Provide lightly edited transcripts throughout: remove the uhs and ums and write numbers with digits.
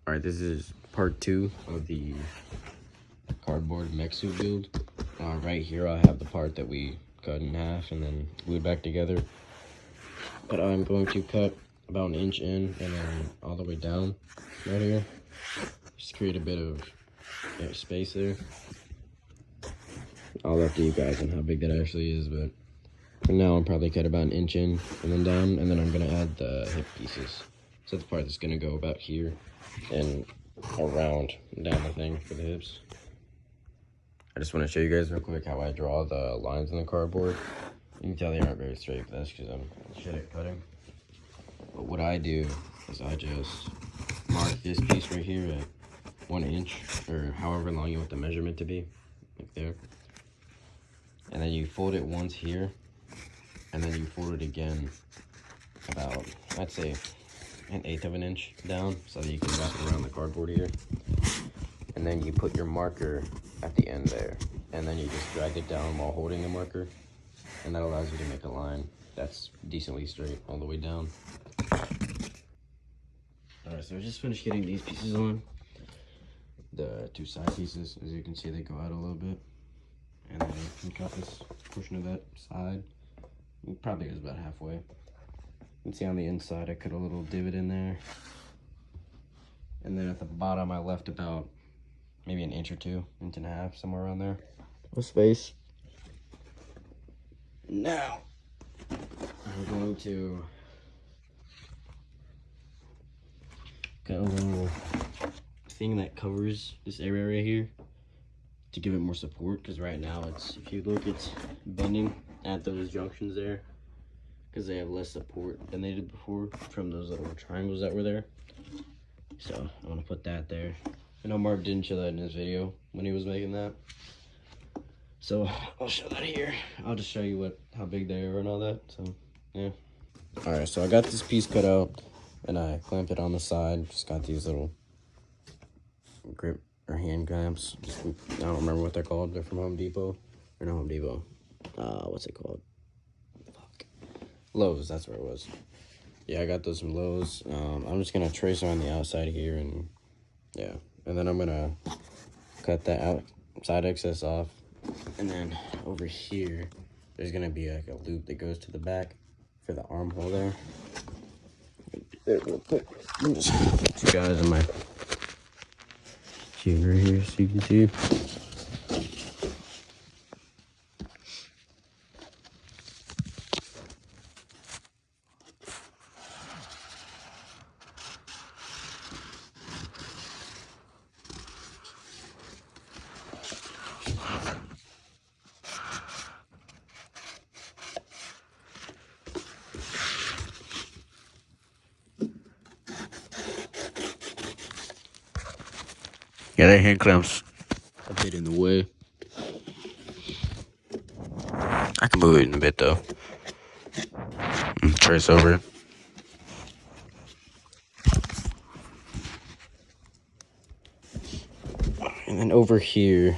All right, this is part 2 of the cardboard mech suit build. Right here I have the part that we cut in half and then glued back together. But I'm going to cut about an inch in and then all the way down right here. Just create a bit of space there. I'll up to you guys on how big that actually is, but for now I'm probably cut about an inch in and then down, and then I'm gonna add the hip pieces. So the part that's gonna go about here and around down the thing for the hips. I just want to show you guys real quick how I draw the lines in the cardboard. You can tell they aren't very straight, but that's because I'm shit at cutting. But what I do is I just mark this piece right here at 1 inch, or however long you want the measurement to be, like there. And then you fold it once here, and then you fold it again about, I'd say, 1/8 of an inch down, so that you can wrap it around the cardboard here. And then you put your marker at the end there, and then you just drag it down while holding the marker, and that allows you to make a line that's decently straight all the way down. Alright, so I just finished getting these pieces on. The 2 side pieces, as you can see, they go out a little bit. And then you cut this portion of that side. It probably goes about halfway. You can see on the inside I cut a little divot in there. And then at the bottom I left about maybe an inch or 2, inch and a half, somewhere around there. No space. Now I'm going to cut a little thing that covers this area right here to give it more support, because right now it's, if you look, it's bending at those junctions there because they have less support than they did before from those little triangles that were there. So I'm gonna put that there. I know Mark didn't show that in his video when he was making that, so I'll show that here. I'll just show you how big they are and all that. So yeah. All right, so I got this piece cut out and I clamped it on the side. Just got these little grip or hand clamps. I don't remember what they're called. They're from Home Depot. Or not Home Depot. What's it called? Fuck. Lowe's, that's where it was. Yeah, I got those from Lowe's. I'm just gonna trace them on the outside here, and yeah. And then I'm gonna cut that outside excess off. And then over here, there's gonna be like a loop that goes to the back for the armhole there. There, real quick. Let me just put you guys in my sheet right here so you can see. Yeah, that hand clamp's a bit in the way. I can move it in a bit though. Trace over it. And then over here,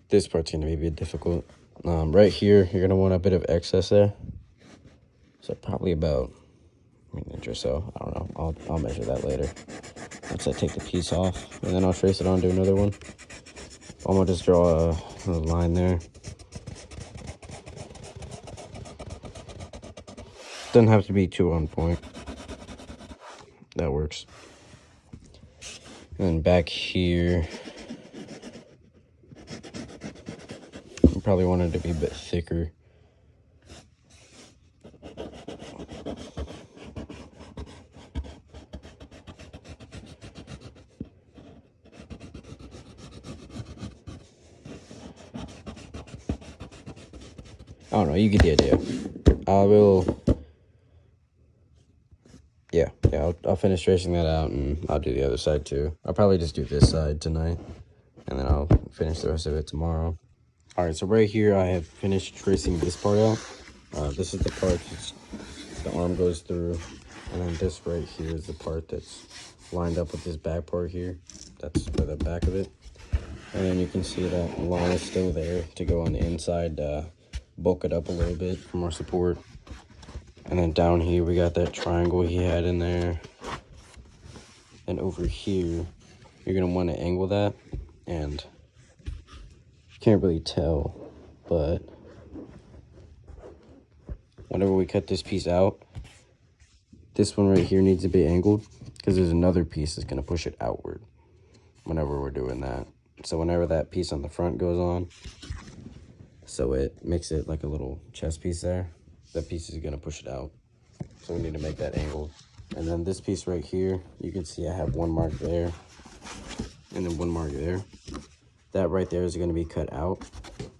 this part's gonna be a bit difficult. Right here, you're gonna want a bit of excess there. So probably about an inch or so. I don't know. I'll measure that later. Once I take the piece off, and then I'll trace it onto another one. I'm gonna just draw a line there. Doesn't have to be too on point. That works. And then back here, I probably want it to be a bit thicker. I don't know, you get the idea. I'll finish tracing that out, and I'll do the other side too. I'll probably just do this side tonight, and then I'll finish the rest of it tomorrow. All right, so right here I have finished tracing this part out. This is the part the arm goes through, and then this right here is the part that's lined up with this back part here. That's for the back of it. And then you can see that line is still there to go on the inside, bulk it up a little bit for more support. And then down here we got that triangle he had in there. And over here, you're gonna want to angle that, and you can't really tell, but whenever we cut this piece out, this one right here needs to be angled because there's another piece that's gonna push it outward whenever we're doing that. So whenever that piece on the front goes on, so it makes it like a little chest piece there, that piece is gonna push it out. So we need to make that angled. And then this piece right here, you can see I have one mark there and then one mark there. That right there is gonna be cut out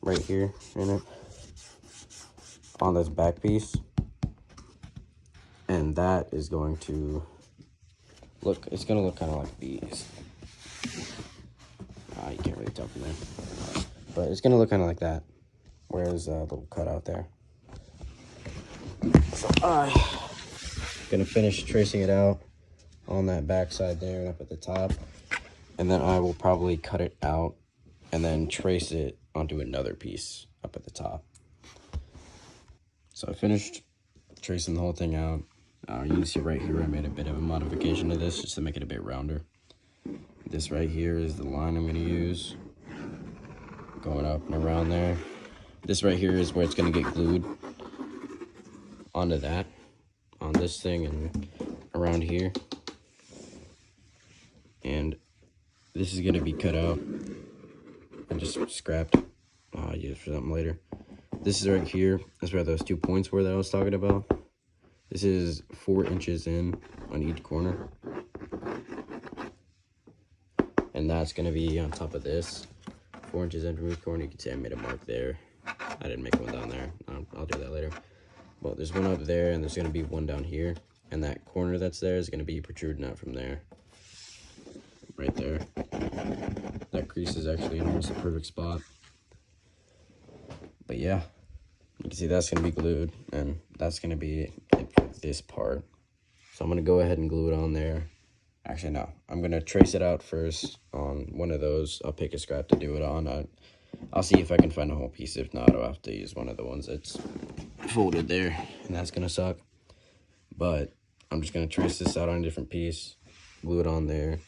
right here in it on this back piece. And that is going to look, it's gonna look kind of like these. You can't really tell from there, but it's gonna look kind of like that, where there's a little cutout there. So I'm gonna finish tracing it out on that back side there and up at the top, and then I will probably cut it out and then trace it onto another piece up at the top. So I finished tracing the whole thing out. You can see right here I made a bit of a modification to this just to make it a bit rounder. This right here is the line I'm going to use, going up and around there. This right here is where it's going to get glued onto that, on this thing and around here. And this is going to be cut out and just scrapped. I'll use it for something later. This is right here. That's where those 2 points were that I was talking about. This is 4 inches in on each corner. And that's going to be on top of this. 4 inches in from each corner. You can see I made a mark there. I didn't make one down there. I'll do that later. Well, there's one up there, and there's going to be one down here. And that corner that's there is going to be protruding out from there. Right there. That crease is actually in almost a perfect spot. But yeah, you can see that's going to be glued, and that's going to be it for this part. So I'm going to go ahead and glue it on there. Actually, no. I'm going to trace it out first on one of those. I'll pick a scrap to do it on. I'll see if I can find a whole piece. If not, I'll have to use one of the ones that's folded there, and that's going to suck. But I'm just going to trace this out on a different piece, glue it on there,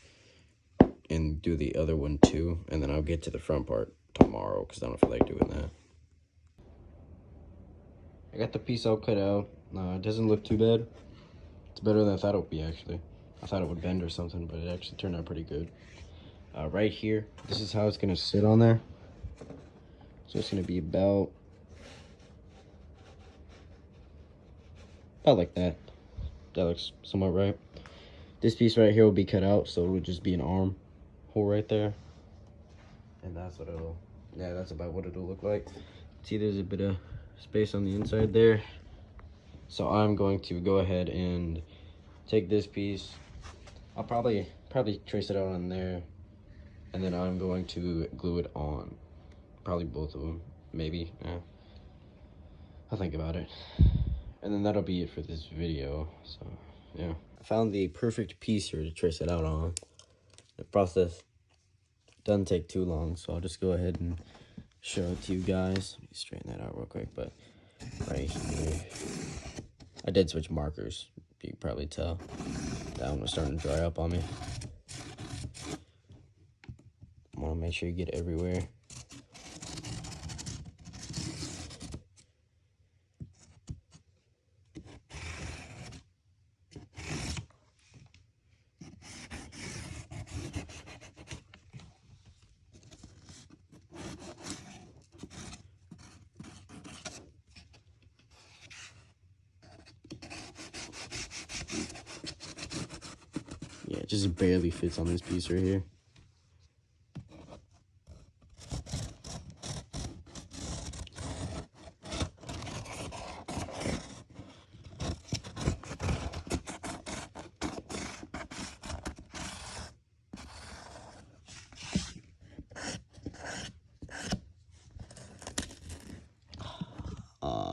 and do the other one too. And then I'll get to the front part tomorrow because I don't feel like doing that. I got the piece all cut out. It doesn't look too bad. It's better than I thought it would be, actually. I thought it would bend or something, but it actually turned out pretty good. Right here, this is how it's going to sit on there. So it's going to be about like that. That looks somewhat right. This piece right here will be cut out, so it would just be an arm hole right there. And that's what it'll, yeah, that's about what it'll look like. See, there's a bit of space on the inside there. So I'm going to go ahead and take this piece. I'll probably trace it out on there, and then I'm going to glue it on. Probably both of them, maybe. Yeah. I'll think about it. And then that'll be it for this video. So yeah, I found the perfect piece here to trace it out on. The process doesn't take too long, so I'll just go ahead and show it to you guys. Let me straighten that out real quick. But right here, I did switch markers. You can probably tell that one was starting to dry up on me. I want to make sure you get it everywhere. Yeah, it just barely fits on this piece right here.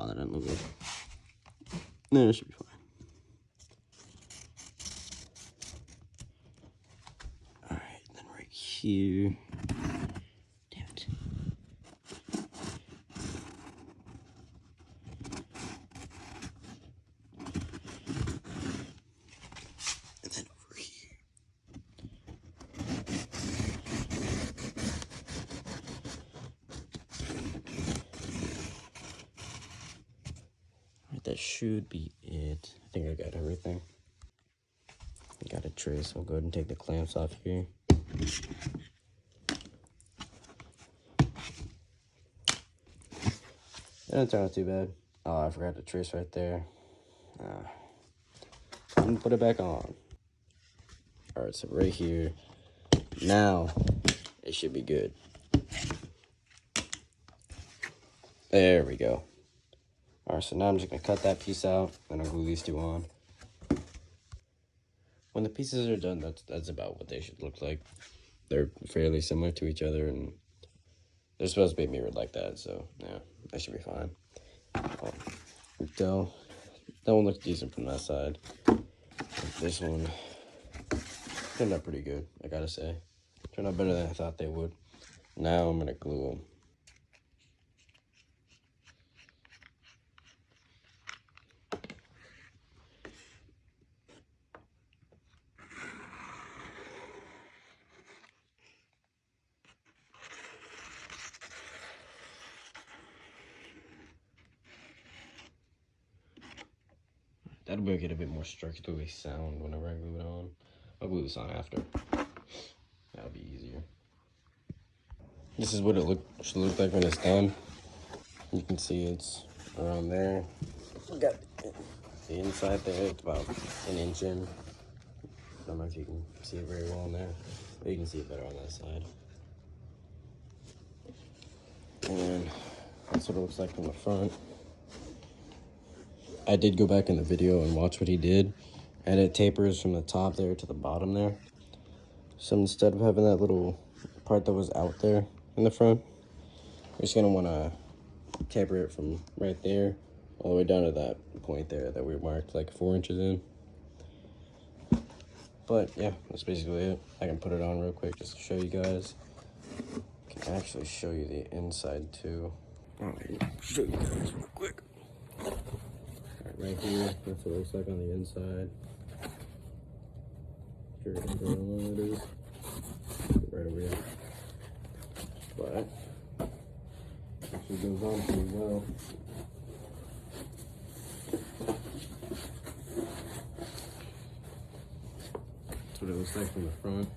That doesn't look good. No, it should be fine. Alright, then right here. Damn it. And then over here. that should be it. I think I got everything. I got a tray, so I'll go ahead and take the clamps off here. That didn't turn out too bad. Oh, I forgot the trace right there. And put it back on. Alright, so right here. Now, it should be good. There we go. Alright, so now I'm just going to cut that piece out, and I'll glue these two on. When the pieces are done, that's about what they should look like. They're fairly similar to each other, and they're supposed to be mirrored like that, so yeah, that should be fine. So, that one looks decent from that side. This one turned out pretty good, I gotta say. Turned out better than I thought they would. Now I'm gonna glue them. That'll make it a bit more structurally sound whenever I glue it on. I'll glue this on after. That'll be easier. This is what it should look like when it's done. You can see it's around there. We got the inside there, it's about an inch in. I don't know if you can see it very well in there, but you can see it better on that side. And then that's what it looks like from the front. I did go back in the video and watch what he did, and it tapers from the top there to the bottom there. So instead of having that little part that was out there in the front, you're just gonna wanna taper it from right there all the way down to that point there that we marked like 4 inches in. But yeah, that's basically it. I can put it on real quick just to show you guys. I can actually show you the inside too. Alright, show you guys real quick. Right here, that's what it looks like on the inside. Sure, how long it is. Right over here. But actually goes on pretty well. That's what it looks like from the front.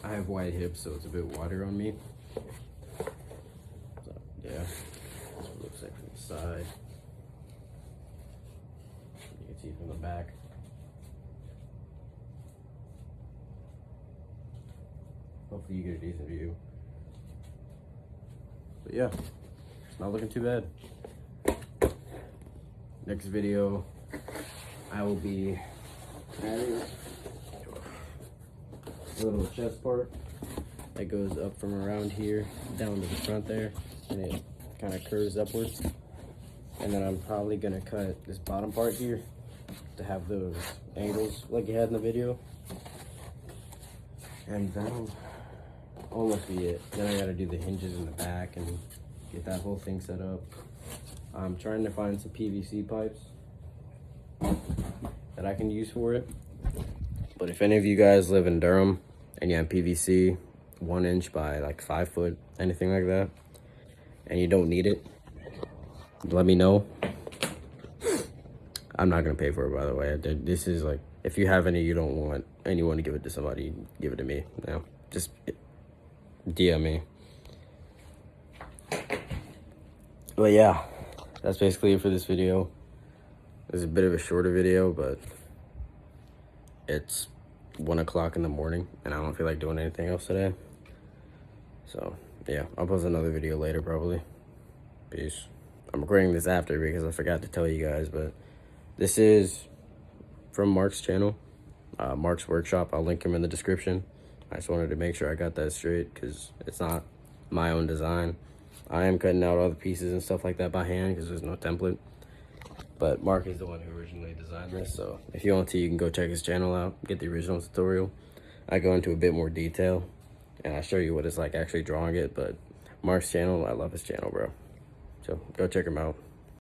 I have wide hips, so it's a bit wider on me. So yeah, that's what it looks like from the side. You can see from the back. Hopefully you get a decent view. But yeah, it's not looking too bad. Next video, I will be adding a little chest part that goes up from around here down to the front there, and it kind of curves upwards. And then I'm probably gonna cut this bottom part here to have those angles like you had in the video. And that'll almost be it. Then I gotta do the hinges in the back and get that whole thing set up. I'm trying to find some PVC pipes that I can use for it. But if any of you guys live in Durham and you have PVC 1 inch by like 5 foot, anything like that, and you don't need it, let me know. I'm not gonna pay for it, by the way. This is like, if you have any you don't want and you want to give it to somebody, give it to me. You know, just DM me. But yeah, that's basically it for this video. It's a bit of a shorter video, but it's 1 o'clock in the morning and I don't feel like doing anything else today. So yeah, I'll post another video later probably. Peace. I'm recording this after because I forgot to tell you guys, but this is from Mark's channel, Mark's Workshop. I'll link him in the description. I just wanted to make sure I got that straight because it's not my own design. I am cutting out all the pieces and stuff like that by hand because there's no template. But Mark is the one who originally designed this, so if you want to, you can go check his channel out, get the original tutorial. I go into a bit more detail, and I show you what it's like actually drawing it, but Mark's channel, I love his channel, bro. So go check him out.